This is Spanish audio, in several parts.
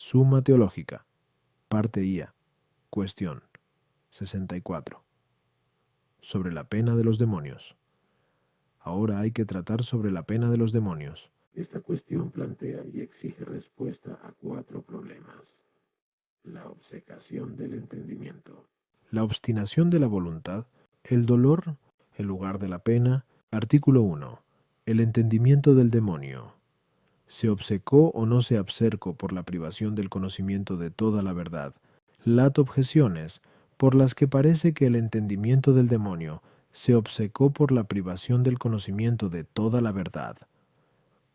Suma Teológica, parte IA, cuestión 64. Sobre la pena de los demonios. Ahora hay que tratar sobre la pena de los demonios. Esta cuestión plantea y exige respuesta a 4 problemas. La obcecación del entendimiento, La obstinación de la voluntad, el dolor, en lugar de la pena. Artículo 1. El entendimiento del demonio. ¿Se obcecó o no se abcercó por la privación del conocimiento de toda la verdad? Lat objeciones, por las que parece que el entendimiento del demonio se obcecó por la privación del conocimiento de toda la verdad.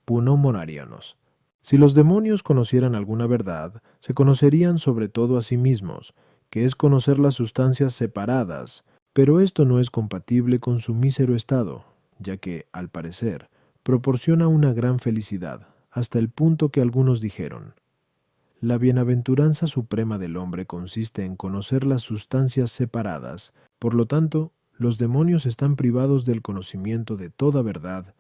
Puno Monarianos. Si los demonios conocieran alguna verdad, se conocerían sobre todo a sí mismos, que es conocer las sustancias separadas, pero esto no es compatible con su mísero estado, ya que, al parecer, proporciona una gran felicidad, hasta el punto que algunos dijeron: la bienaventuranza suprema del hombre consiste en conocer las sustancias separadas. Por lo tanto, los demonios están privados del conocimiento de toda verdad,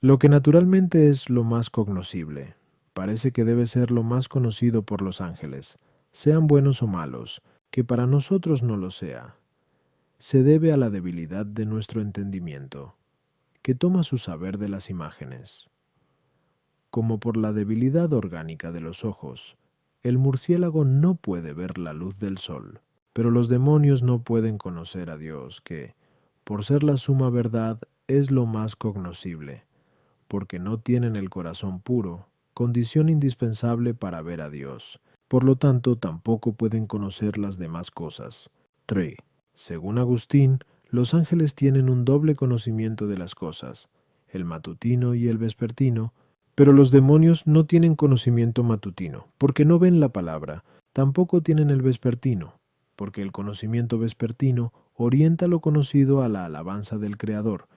lo que naturalmente es lo más cognoscible. Parece que debe ser lo más conocido por los ángeles, sean buenos o malos, que para nosotros no lo sea. Se debe a la debilidad de nuestro entendimiento, que toma su saber de las imágenes. Como por la debilidad orgánica de los ojos, el murciélago no puede ver la luz del sol, pero los demonios no pueden conocer a Dios, que, por ser la suma verdad, es lo más cognoscible, porque no tienen el corazón puro, condición indispensable para ver a Dios. Por lo tanto, tampoco pueden conocer las demás cosas. 3. Según Agustín, los ángeles tienen un doble conocimiento de las cosas, el matutino y el vespertino, pero los demonios no tienen conocimiento matutino, porque no ven la palabra, tampoco tienen el vespertino, porque el conocimiento vespertino orienta lo conocido a la alabanza del Creador.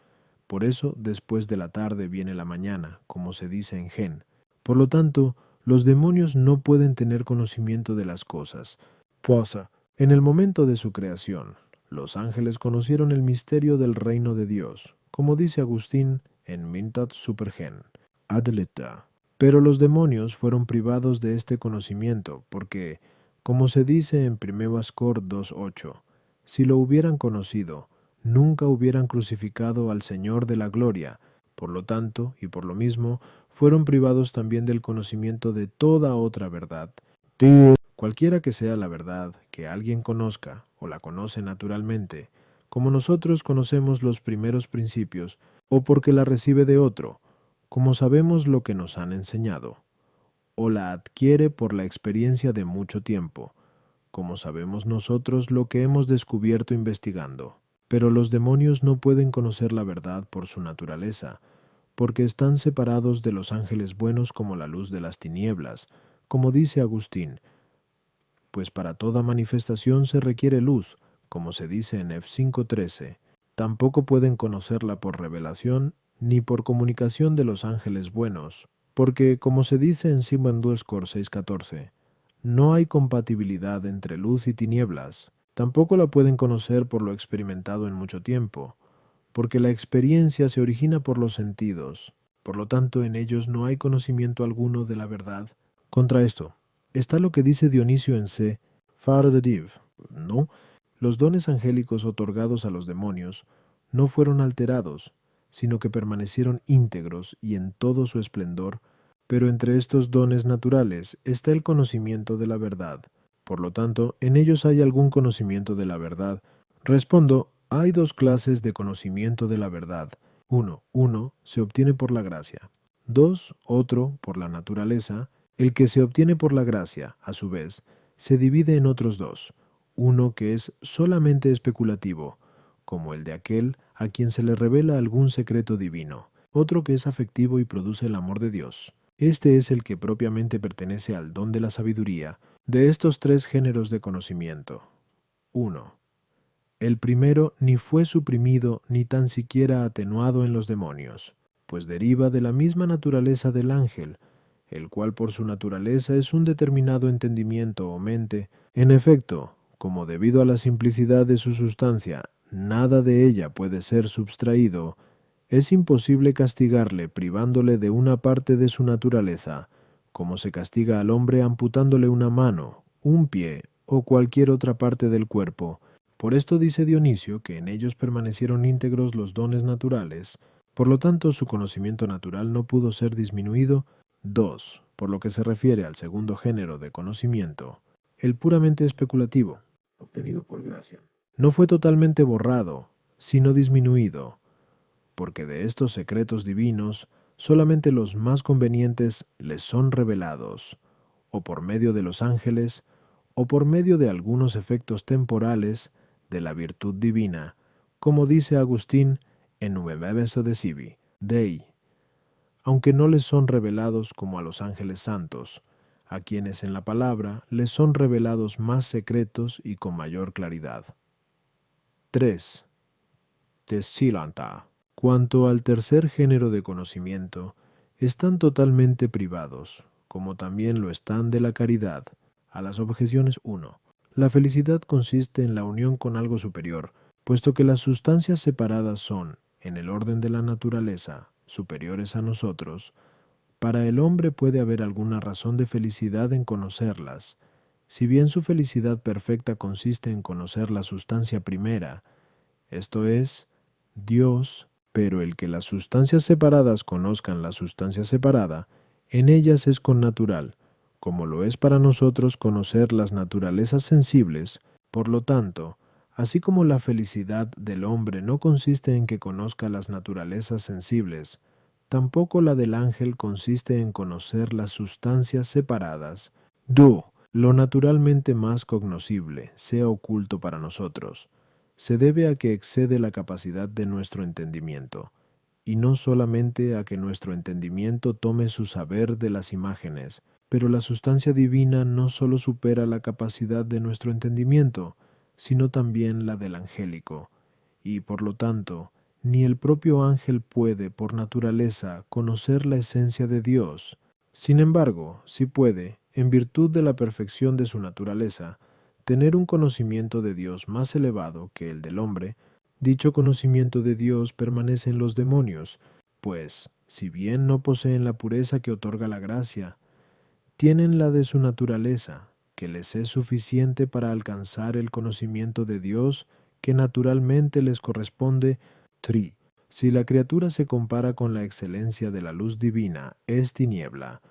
Por eso, después de la tarde viene la mañana, como se dice en Gen. Por lo tanto, los demonios no pueden tener conocimiento de las cosas. Posa. En el momento de su creación, los ángeles conocieron el misterio del reino de Dios, como dice Agustín en Mintat Supergen. Adelita. Pero los demonios fueron privados de este conocimiento, porque, como se dice en 1 Ascor 2:8, si lo hubieran conocido, nunca hubieran crucificado al Señor de la gloria. Por lo tanto, y por lo mismo, fueron privados también del conocimiento de toda otra verdad. Cualquiera que sea la verdad que alguien conozca, o la conoce naturalmente, como nosotros conocemos los primeros principios, o porque la recibe de otro, como sabemos lo que nos han enseñado, o la adquiere por la experiencia de mucho tiempo, como sabemos nosotros lo que hemos descubierto investigando. Pero los demonios no pueden conocer la verdad por su naturaleza, porque están separados de los ángeles buenos como la luz de las tinieblas, como dice Agustín, pues para toda manifestación se requiere luz, como se dice en F 5:13. Tampoco pueden conocerla por revelación, ni por comunicación de los ángeles buenos, porque, como se dice en Simon Duescor 6:14, no hay compatibilidad entre luz y tinieblas. Tampoco la pueden conocer por lo experimentado en mucho tiempo, porque la experiencia se origina por los sentidos. Por lo tanto, en ellos no hay conocimiento alguno de la verdad. Contra esto, está lo que dice Dionisio en C. Far de Div. No, los dones angélicos otorgados a los demonios no fueron alterados, sino que permanecieron íntegros y en todo su esplendor, pero entre estos dones naturales está el conocimiento de la verdad. Por lo tanto, en ellos hay algún conocimiento de la verdad. Respondo, hay dos clases de conocimiento de la verdad. Uno se obtiene por la gracia. 2, otro, por la naturaleza. El que se obtiene por la gracia, a su vez, se divide en otros dos. Uno que es solamente especulativo, como el de aquel a quien se le revela algún secreto divino. Otro que es afectivo y produce el amor de Dios. Este es el que propiamente pertenece al don de la sabiduría, de estos tres géneros de conocimiento. 1. El primero ni fue suprimido ni tan siquiera atenuado en los demonios, pues deriva de la misma naturaleza del ángel, el cual por su naturaleza es un determinado entendimiento o mente. En efecto, como debido a la simplicidad de su sustancia, nada de ella puede ser subtraído, es imposible castigarle privándole de una parte de su naturaleza, como se castiga al hombre amputándole una mano, un pie o cualquier otra parte del cuerpo. Por esto dice Dionisio que en ellos permanecieron íntegros los dones naturales, por lo tanto su conocimiento natural no pudo ser disminuido. 2. Por lo que se refiere al segundo género de conocimiento, el puramente especulativo, obtenido por gracia, no fue totalmente borrado, sino disminuido, porque de estos secretos divinos solamente los más convenientes les son revelados, o por medio de los ángeles, o por medio de algunos efectos temporales de la virtud divina, como dice Agustín en Nueveso de Sibi, Dei, aunque no les son revelados como a los ángeles santos, a quienes en la palabra les son revelados más secretos y con mayor claridad. 3. Tessilanta. Cuanto al tercer género de conocimiento, están totalmente privados, como también lo están de la caridad. A las objeciones 1. La felicidad consiste en la unión con algo superior, puesto que las sustancias separadas son, en el orden de la naturaleza, superiores a nosotros. Para el hombre puede haber alguna razón de felicidad en conocerlas. Si bien su felicidad perfecta consiste en conocer la sustancia primera, esto es, Dios, pero el que las sustancias separadas conozcan la sustancia separada, en ellas es connatural, como lo es para nosotros conocer las naturalezas sensibles. Por lo tanto, así como la felicidad del hombre no consiste en que conozca las naturalezas sensibles, tampoco la del ángel consiste en conocer las sustancias separadas. Lo naturalmente más cognoscible, sea oculto para nosotros, se debe a que excede la capacidad de nuestro entendimiento, y no solamente a que nuestro entendimiento tome su saber de las imágenes, pero la sustancia divina no sólo supera la capacidad de nuestro entendimiento, sino también la del angélico, y por lo tanto, ni el propio ángel puede, por naturaleza, conocer la esencia de Dios. Sin embargo, sí puede, en virtud de la perfección de su naturaleza, tener un conocimiento de Dios más elevado que el del hombre. Dicho conocimiento de Dios permanece en los demonios, pues, si bien no poseen la pureza que otorga la gracia, tienen la de su naturaleza, que les es suficiente para alcanzar el conocimiento de Dios que naturalmente les corresponde. Si la criatura se compara con la excelencia de la luz divina, es tiniebla.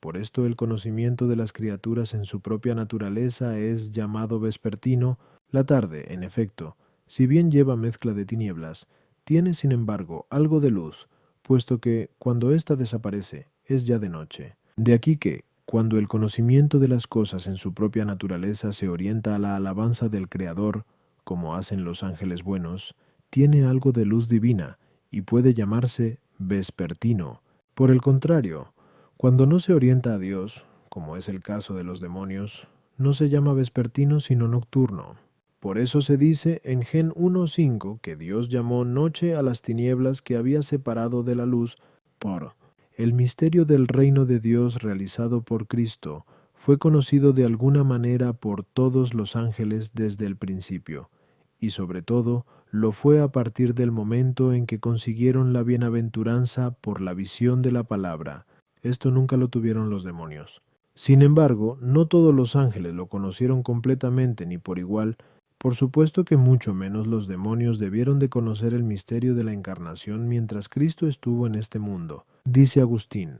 Por esto el conocimiento de las criaturas en su propia naturaleza es llamado vespertino. La tarde, en efecto, si bien lleva mezcla de tinieblas, tiene sin embargo algo de luz, puesto que, cuando ésta desaparece, es ya de noche. De aquí que, cuando el conocimiento de las cosas en su propia naturaleza se orienta a la alabanza del Creador, como hacen los ángeles buenos, tiene algo de luz divina, y puede llamarse vespertino. Por el contrario, cuando no se orienta a Dios, como es el caso de los demonios, no se llama vespertino sino nocturno. Por eso se dice en Gen 1:5 que Dios llamó noche a las tinieblas que había separado de la luz. Por el misterio del reino de Dios realizado por Cristo fue conocido de alguna manera por todos los ángeles desde el principio, y sobre todo lo fue a partir del momento en que consiguieron la bienaventuranza por la visión de la palabra. Esto nunca lo tuvieron los demonios. Sin embargo, no todos los ángeles lo conocieron completamente ni por igual. Por supuesto que mucho menos los demonios debieron de conocer el misterio de la encarnación mientras Cristo estuvo en este mundo. Dice Agustín,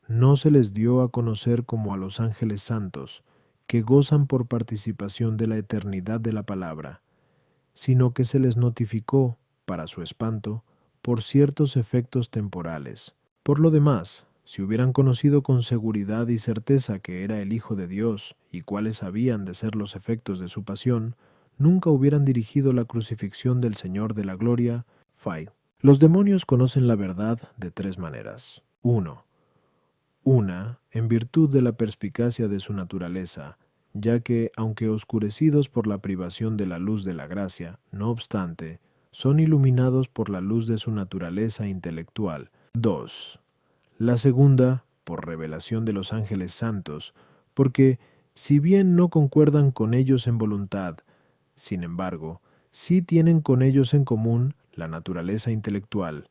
no se les dio a conocer como a los ángeles santos, que gozan por participación de la eternidad de la palabra, sino que se les notificó, para su espanto, por ciertos efectos temporales. Por lo demás, si hubieran conocido con seguridad y certeza que era el Hijo de Dios y cuáles habían de ser los efectos de su pasión, nunca hubieran dirigido la crucifixión del Señor de la Gloria. Los demonios conocen la verdad de tres maneras. 1. Una, en virtud de la perspicacia de su naturaleza, ya que, aunque oscurecidos por la privación de la luz de la gracia, no obstante, son iluminados por la luz de su naturaleza intelectual. 2. La segunda, por revelación de los ángeles santos, porque, si bien no concuerdan con ellos en voluntad, sin embargo, sí tienen con ellos en común la naturaleza intelectual,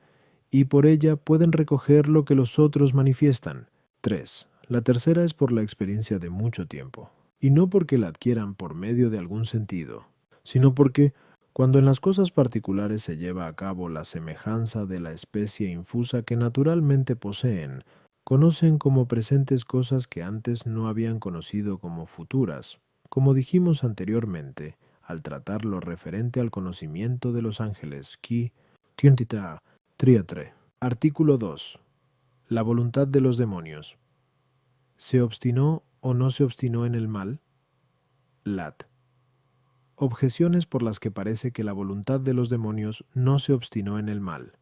y por ella pueden recoger lo que los otros manifiestan. 3. La tercera es por la experiencia de mucho tiempo, y no porque la adquieran por medio de algún sentido, sino porque, cuando en las cosas particulares se lleva a cabo la semejanza de la especie infusa que naturalmente poseen, conocen como presentes cosas que antes no habían conocido como futuras, como dijimos anteriormente, al tratar lo referente al conocimiento de los ángeles, qui, tientita, triatre. Artículo 2. La voluntad de los demonios. ¿Se obstinó o no se obstinó en el mal? Lat. Objeciones por las que parece que la voluntad de los demonios no se obstinó en el mal.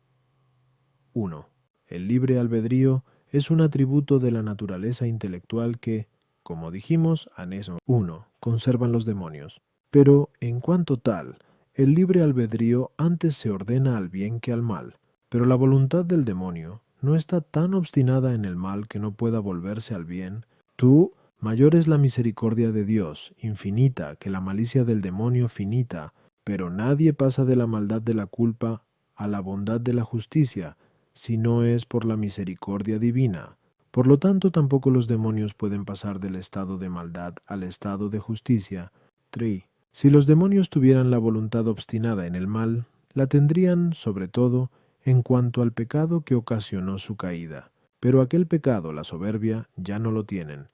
1. El libre albedrío es un atributo de la naturaleza intelectual que, como dijimos, anexo 1, conservan los demonios. Pero, en cuanto tal, el libre albedrío antes se ordena al bien que al mal. Pero la voluntad del demonio no está tan obstinada en el mal que no pueda volverse al bien. Tú, mayor es la misericordia de Dios, infinita, que la malicia del demonio finita, pero nadie pasa de la maldad de la culpa a la bondad de la justicia, si no es por la misericordia divina. Por lo tanto, tampoco los demonios pueden pasar del estado de maldad al estado de justicia. 3. Si los demonios tuvieran la voluntad obstinada en el mal, la tendrían, sobre todo, en cuanto al pecado que ocasionó su caída. Pero aquel pecado, la soberbia, ya no lo tienen,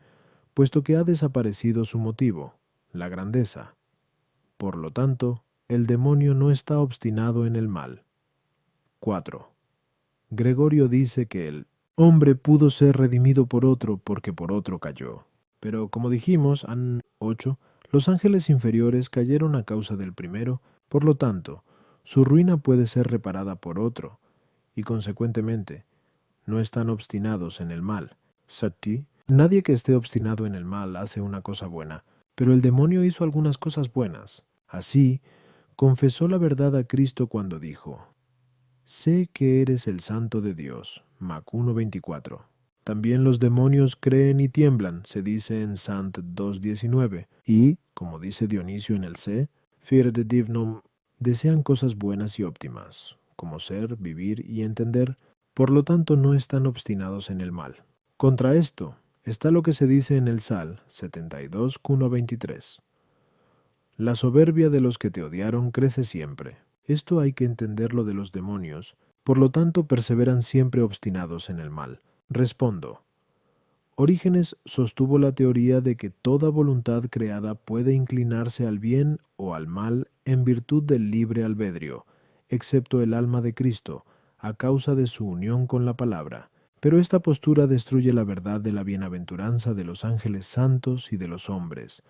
puesto que ha desaparecido su motivo, la grandeza. Por lo tanto, el demonio no está obstinado en el mal. 4. Gregorio dice que el hombre pudo ser redimido por otro porque por otro cayó. Pero como dijimos, 8, los ángeles inferiores cayeron a causa del primero, por lo tanto, su ruina puede ser reparada por otro, y consecuentemente, no están obstinados en el mal. Sati, nadie que esté obstinado en el mal hace una cosa buena, pero el demonio hizo algunas cosas buenas. Así, confesó la verdad a Cristo cuando dijo: sé que eres el santo de Dios. Mac 1:24. También los demonios creen y tiemblan, se dice en Sant 2:19. Y, como dice Dionisio en el C, Fierde divnum, desean cosas buenas y óptimas, como ser, vivir y entender, por lo tanto no están obstinados en el mal. Contra esto está lo que se dice en el Sal 72:1-23. La soberbia de los que te odiaron crece siempre. Esto hay que entenderlo de los demonios, por lo tanto perseveran siempre obstinados en el mal. Respondo. Orígenes sostuvo la teoría de que toda voluntad creada puede inclinarse al bien o al mal en virtud del libre albedrío, excepto el alma de Cristo, a causa de su unión con la palabra. Pero esta postura destruye la verdad de la bienaventuranza de los ángeles santos y de los hombres,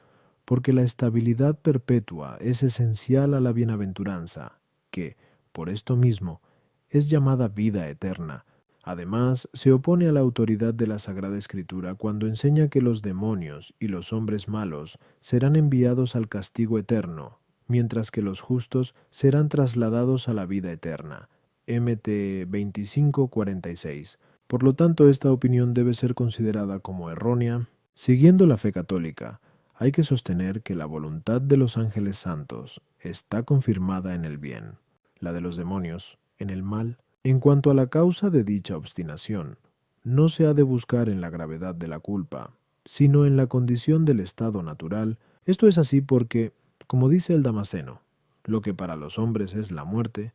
porque la estabilidad perpetua es esencial a la bienaventuranza, que, por esto mismo, es llamada vida eterna. Además, se opone a la autoridad de la Sagrada Escritura cuando enseña que los demonios y los hombres malos serán enviados al castigo eterno, mientras que los justos serán trasladados a la vida eterna. Mt 25:46. Por lo tanto, esta opinión debe ser considerada como errónea. Siguiendo la fe católica, hay que sostener que la voluntad de los ángeles santos está confirmada en el bien, la de los demonios en el mal. En cuanto a la causa de dicha obstinación, no se ha de buscar en la gravedad de la culpa, sino en la condición del estado natural. Esto es así porque, como dice el Damasceno, lo que para los hombres es la muerte,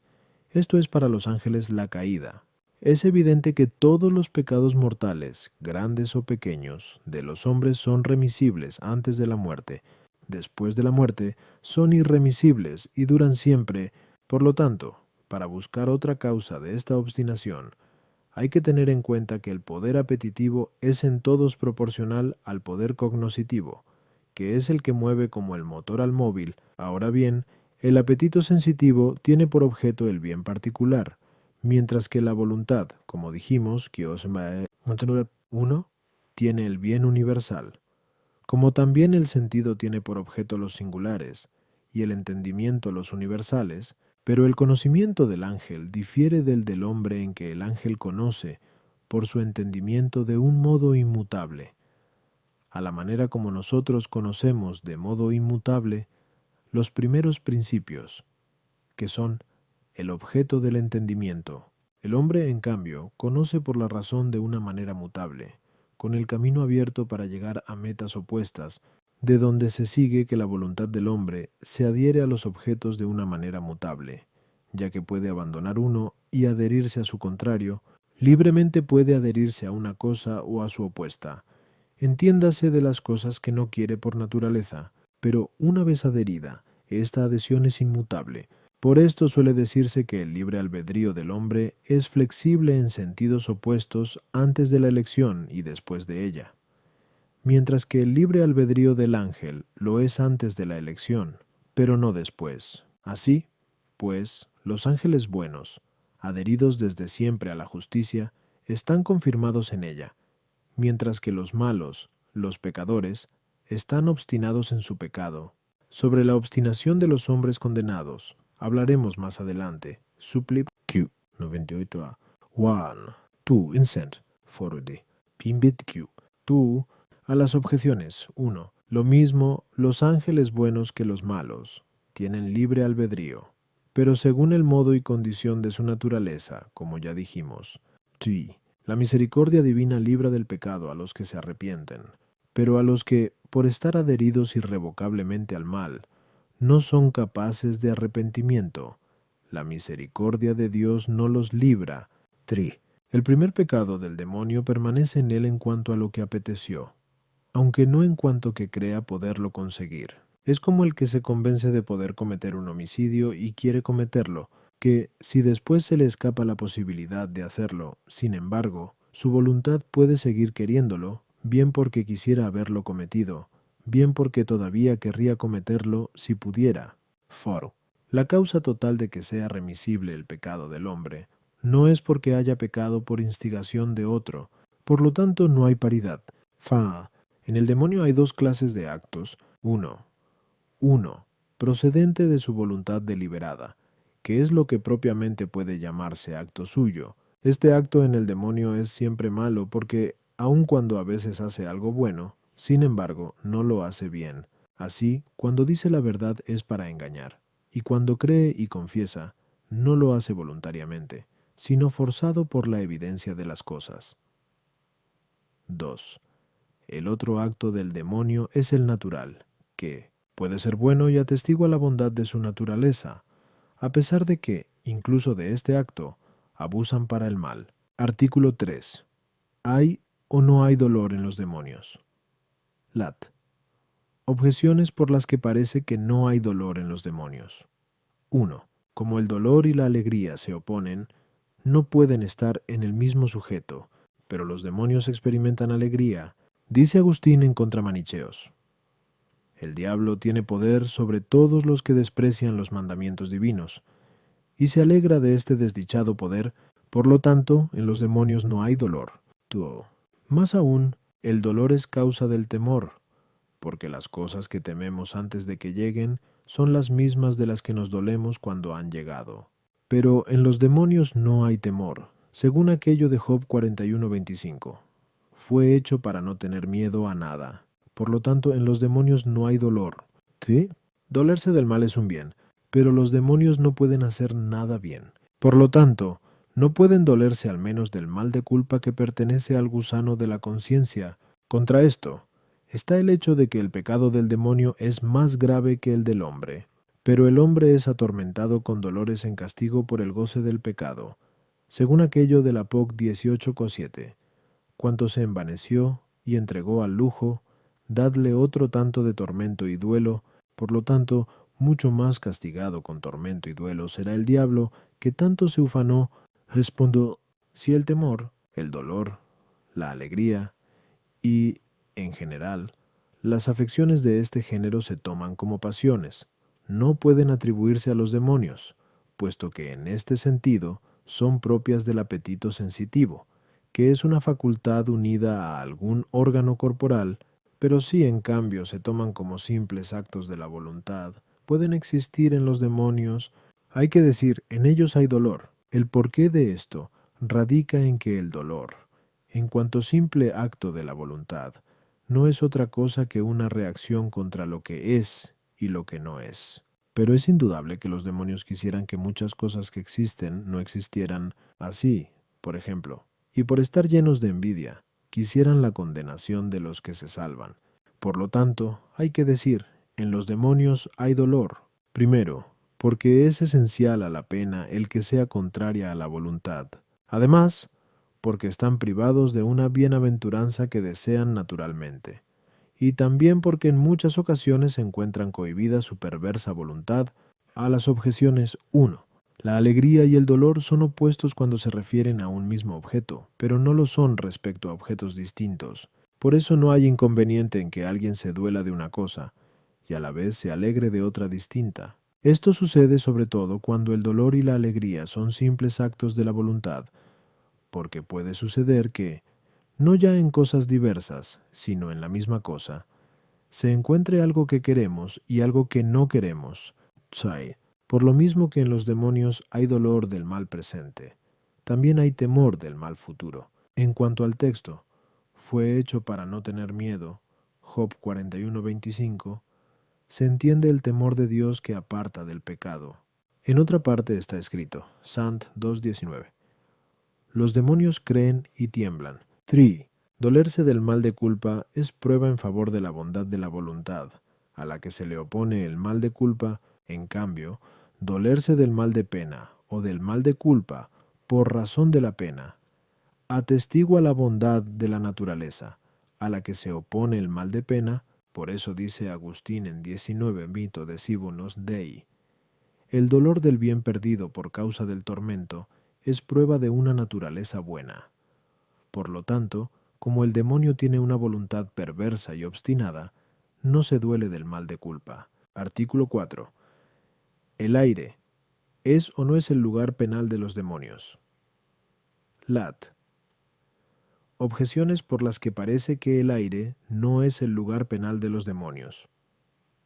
esto es para los ángeles la caída. Es evidente que todos los pecados mortales, grandes o pequeños, de los hombres son remisibles antes de la muerte. Después de la muerte, son irremisibles y duran siempre. Por lo tanto, para buscar otra causa de esta obstinación, hay que tener en cuenta que el poder apetitivo es en todos proporcional al poder cognoscitivo, que es el que mueve como el motor al móvil. Ahora bien, el apetito sensitivo tiene por objeto el bien particular, mientras que la voluntad, como dijimos, que os 1, tiene el bien universal. Como también el sentido tiene por objeto los singulares, y el entendimiento los universales, pero el conocimiento del ángel difiere del hombre en que el ángel conoce, por su entendimiento de un modo inmutable, a la manera como nosotros conocemos de modo inmutable los primeros principios, que son el objeto del entendimiento. El hombre, en cambio, conoce por la razón de una manera mutable, con el camino abierto para llegar a metas opuestas, de donde se sigue que la voluntad del hombre se adhiere a los objetos de una manera mutable, ya que puede abandonar uno y adherirse a su contrario, libremente puede adherirse a una cosa o a su opuesta. Entiéndase de las cosas que no quiere por naturaleza, pero una vez adherida, esta adhesión es inmutable. Por esto suele decirse que el libre albedrío del hombre es flexible en sentidos opuestos antes de la elección y después de ella, mientras que el libre albedrío del ángel lo es antes de la elección, pero no después. Así, pues, los ángeles buenos, adheridos desde siempre a la justicia, están confirmados en ella, mientras que los malos, los pecadores, están obstinados en su pecado. Sobre la obstinación de los hombres condenados hablaremos más adelante. Suplip Q 98A 1 2 Incent Forode Pimbit Q 2 a las objeciones 1. Lo mismo los ángeles buenos que los malos tienen libre albedrío, pero según el modo y condición de su naturaleza, como ya dijimos. 3. La misericordia divina libra del pecado a los que se arrepienten, pero a los que, por estar adheridos irrevocablemente al mal, no son capaces de arrepentimiento, la misericordia de Dios no los libra. 3. El primer pecado del demonio permanece en él en cuanto a lo que apeteció, aunque no en cuanto que crea poderlo conseguir. Es como el que se convence de poder cometer un homicidio y quiere cometerlo, que, si después se le escapa la posibilidad de hacerlo, sin embargo, su voluntad puede seguir queriéndolo, bien porque quisiera haberlo cometido, bien porque todavía querría cometerlo si pudiera. Foro. La causa total de que sea remisible el pecado del hombre no es porque haya pecado por instigación de otro, por lo tanto no hay paridad. Fa. En el demonio hay dos clases de actos. 1. Procedente de su voluntad deliberada, que es lo que propiamente puede llamarse acto suyo. Este acto en el demonio es siempre malo porque, aun cuando a veces hace algo bueno, sin embargo, no lo hace bien. Así, cuando dice la verdad es para engañar, y cuando cree y confiesa, no lo hace voluntariamente, sino forzado por la evidencia de las cosas. 2. El otro acto del demonio es el natural, que puede ser bueno y atestigua la bondad de su naturaleza, a pesar de que, incluso de este acto, abusan para el mal. Artículo 3. ¿Hay o no hay dolor en los demonios? Lat. Objeciones por las que parece que no hay dolor en los demonios. 1. Como el dolor y la alegría se oponen, no pueden estar en el mismo sujeto, pero los demonios experimentan alegría. Dice Agustín en Contra Manicheos: el diablo tiene poder sobre todos los que desprecian los mandamientos divinos, y se alegra de este desdichado poder, por lo tanto, en los demonios no hay dolor. 2. Más aún, el dolor es causa del temor, porque las cosas que tememos antes de que lleguen son las mismas de las que nos dolemos cuando han llegado. Pero en los demonios no hay temor, según aquello de Job 41:25. Fue hecho para no tener miedo a nada. Por lo tanto, en los demonios no hay dolor. ¿Sí? Dolerse del mal es un bien, pero los demonios no pueden hacer nada bien. Por lo tanto, no pueden dolerse al menos del mal de culpa que pertenece al gusano de la conciencia. Contra esto, está el hecho de que el pecado del demonio es más grave que el del hombre, pero el hombre es atormentado con dolores en castigo por el goce del pecado, según aquello de la Poc 18:7. Cuanto se envaneció y entregó al lujo, dadle otro tanto de tormento y duelo, por lo tanto, mucho más castigado con tormento y duelo será el diablo, que tanto se ufanó. Respondo, si el temor, el dolor, la alegría y, en general, las afecciones de este género se toman como pasiones, no pueden atribuirse a los demonios, puesto que en este sentido son propias del apetito sensitivo, que es una facultad unida a algún órgano corporal, pero si en cambio se toman como simples actos de la voluntad, pueden existir en los demonios. Hay que decir, en ellos hay dolor. El porqué de esto radica en que el dolor, en cuanto simple acto de la voluntad, no es otra cosa que una reacción contra lo que es y lo que no es. Pero es indudable que los demonios quisieran que muchas cosas que existen no existieran así, por ejemplo, y por estar llenos de envidia, quisieran la condenación de los que se salvan. Por lo tanto, hay que decir, en los demonios hay dolor. Primero, porque es esencial a la pena el que sea contraria a la voluntad. Además, porque están privados de una bienaventuranza que desean naturalmente. Y también porque en muchas ocasiones se encuentran cohibida su perversa voluntad. A las objeciones 1. La alegría y el dolor son opuestos cuando se refieren a un mismo objeto, pero no lo son respecto a objetos distintos. Por eso no hay inconveniente en que alguien se duela de una cosa, y a la vez se alegre de otra distinta. Esto sucede sobre todo cuando el dolor y la alegría son simples actos de la voluntad, porque puede suceder que, no ya en cosas diversas, sino en la misma cosa, se encuentre algo que queremos y algo que no queremos. Tsai. Por lo mismo que en los demonios hay dolor del mal presente, también hay temor del mal futuro. En cuanto al texto, fue hecho para no tener miedo, Job 41:25, se entiende el temor de Dios que aparta del pecado. En otra parte está escrito, Sant 2:19, los demonios creen y tiemblan. 3. Dolerse del mal de culpa es prueba en favor de la bondad de la voluntad, a la que se le opone el mal de culpa. En cambio, dolerse del mal de pena o del mal de culpa por razón de la pena atestigua la bondad de la naturaleza, a la que se opone el mal de pena. Por eso dice Agustín en 19 Vito Decibonos Dei, el dolor del bien perdido por causa del tormento es prueba de una naturaleza buena. Por lo tanto, como el demonio tiene una voluntad perversa y obstinada, no se duele del mal de culpa. Artículo 4. El aire, ¿es o no es el lugar penal de los demonios? Lat. Objeciones por las que parece que el aire no es el lugar penal de los demonios.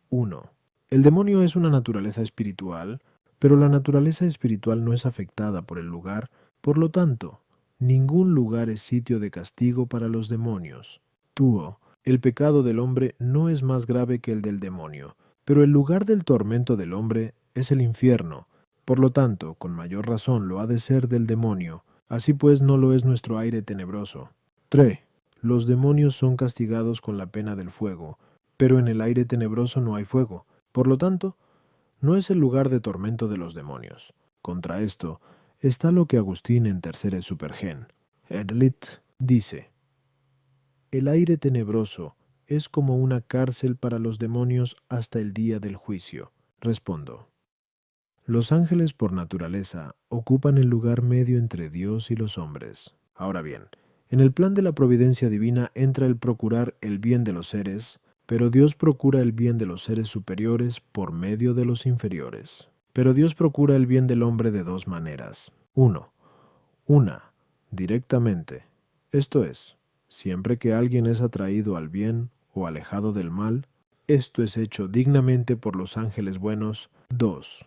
1. El demonio es una naturaleza espiritual, pero la naturaleza espiritual no es afectada por el lugar, por lo tanto, ningún lugar es sitio de castigo para los demonios. 2. El pecado del hombre no es más grave que el del demonio, pero el lugar del tormento del hombre es el infierno, por lo tanto, con mayor razón lo ha de ser del demonio, así pues no lo es nuestro aire tenebroso. 3. Los demonios son castigados con la pena del fuego, pero en el aire tenebroso no hay fuego. Por lo tanto, no es el lugar de tormento de los demonios. Contra esto está lo que Agustín en Tercere Supergen, Edlit, dice: el aire tenebroso es como una cárcel para los demonios hasta el día del juicio. Respondo: los ángeles por naturaleza ocupan el lugar medio entre Dios y los hombres. Ahora bien, en el plan de la providencia divina entra el procurar el bien de los seres, pero Dios procura el bien de los seres superiores por medio de los inferiores. Pero Dios procura el bien del hombre de dos maneras. 1. Una, directamente. Esto es, siempre que alguien es atraído al bien o alejado del mal, esto es hecho dignamente por los ángeles buenos. 2.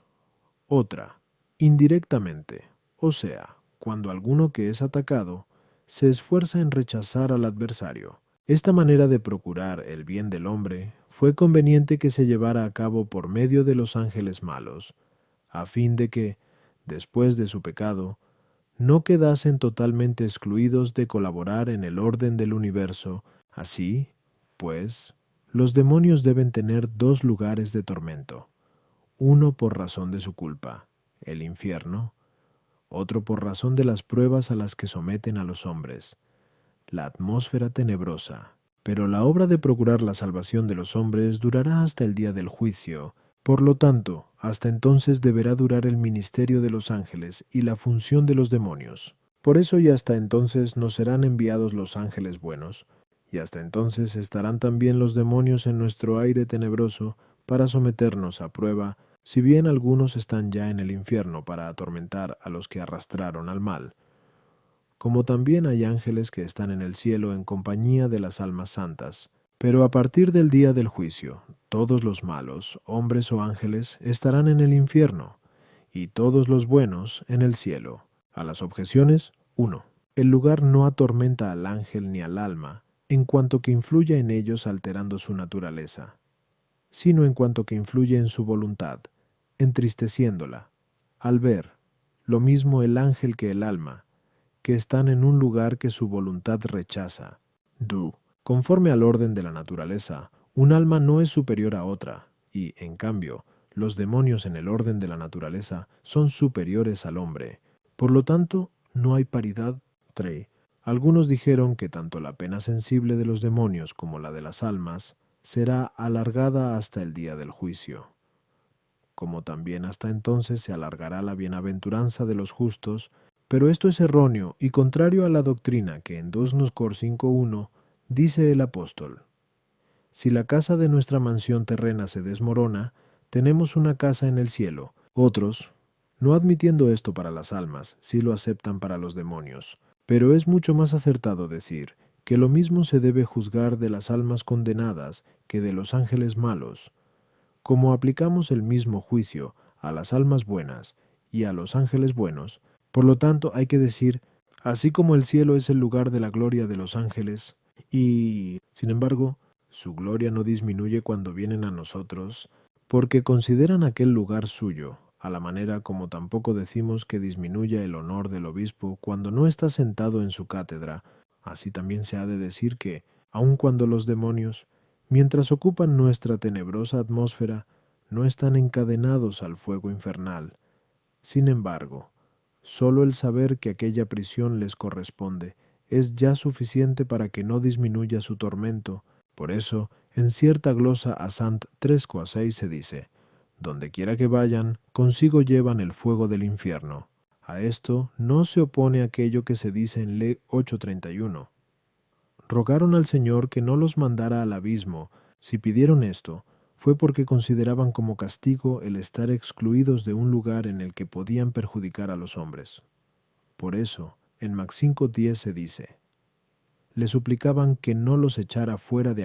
Otra, indirectamente, o sea, cuando alguno que es atacado se esfuerza en rechazar al adversario. Esta manera de procurar el bien del hombre fue conveniente que se llevara a cabo por medio de los ángeles malos, a fin de que, después de su pecado, no quedasen totalmente excluidos de colaborar en el orden del universo. Así, pues, los demonios deben tener dos lugares de tormento: uno por razón de su culpa, el infierno; otro por razón de las pruebas a las que someten a los hombres, la atmósfera tenebrosa. Pero la obra de procurar la salvación de los hombres durará hasta el día del juicio. Por lo tanto, hasta entonces deberá durar el ministerio de los ángeles y la función de los demonios. Por eso y hasta entonces nos serán enviados los ángeles buenos, y hasta entonces estarán también los demonios en nuestro aire tenebroso para someternos a prueba, si bien algunos están ya en el infierno para atormentar a los que arrastraron al mal. Como también hay ángeles que están en el cielo en compañía de las almas santas. Pero a partir del día del juicio, todos los malos, hombres o ángeles, estarán en el infierno, y todos los buenos en el cielo. A las objeciones, 1. El lugar no atormenta al ángel ni al alma, en cuanto que influya en ellos alterando su naturaleza, sino en cuanto que influye en su voluntad, entristeciéndola, al ver, lo mismo el ángel que el alma, que están en un lugar que su voluntad rechaza. Du. Conforme al orden de la naturaleza, un alma no es superior a otra, y, en cambio, los demonios en el orden de la naturaleza son superiores al hombre. Por lo tanto, no hay paridad. 3. Algunos dijeron que tanto la pena sensible de los demonios como la de las almas será alargada hasta el día del juicio, como también hasta entonces se alargará la bienaventuranza de los justos, pero esto es erróneo y contrario a la doctrina que en 2 Cor 5:1 dice el apóstol: si la casa de nuestra mansión terrena se desmorona, tenemos una casa en el cielo. Otros, no admitiendo esto para las almas, sí lo aceptan para los demonios. Pero es mucho más acertado decir que lo mismo se debe juzgar de las almas condenadas que de los ángeles malos. Como aplicamos el mismo juicio a las almas buenas y a los ángeles buenos, por lo tanto hay que decir, así como el cielo es el lugar de la gloria de los ángeles, y, sin embargo, su gloria no disminuye cuando vienen a nosotros, porque consideran aquel lugar suyo, a la manera como tampoco decimos que disminuya el honor del obispo cuando no está sentado en su cátedra, así también se ha de decir que, aun cuando los demonios, mientras ocupan nuestra tenebrosa atmósfera, no están encadenados al fuego infernal. Sin embargo, sólo el saber que aquella prisión les corresponde es ya suficiente para que no disminuya su tormento. Por eso, en cierta glosa a Sant 3:6 se dice: donde quiera que vayan, consigo llevan el fuego del infierno. A esto no se opone aquello que se dice en Le 8:31. Rogaron al Señor que no los mandara al abismo. Si pidieron esto, fue porque consideraban como castigo el estar excluidos de un lugar en el que podían perjudicar a los hombres. Por eso, en Mac 5:10 se dice: le suplicaban que no los echara fuera de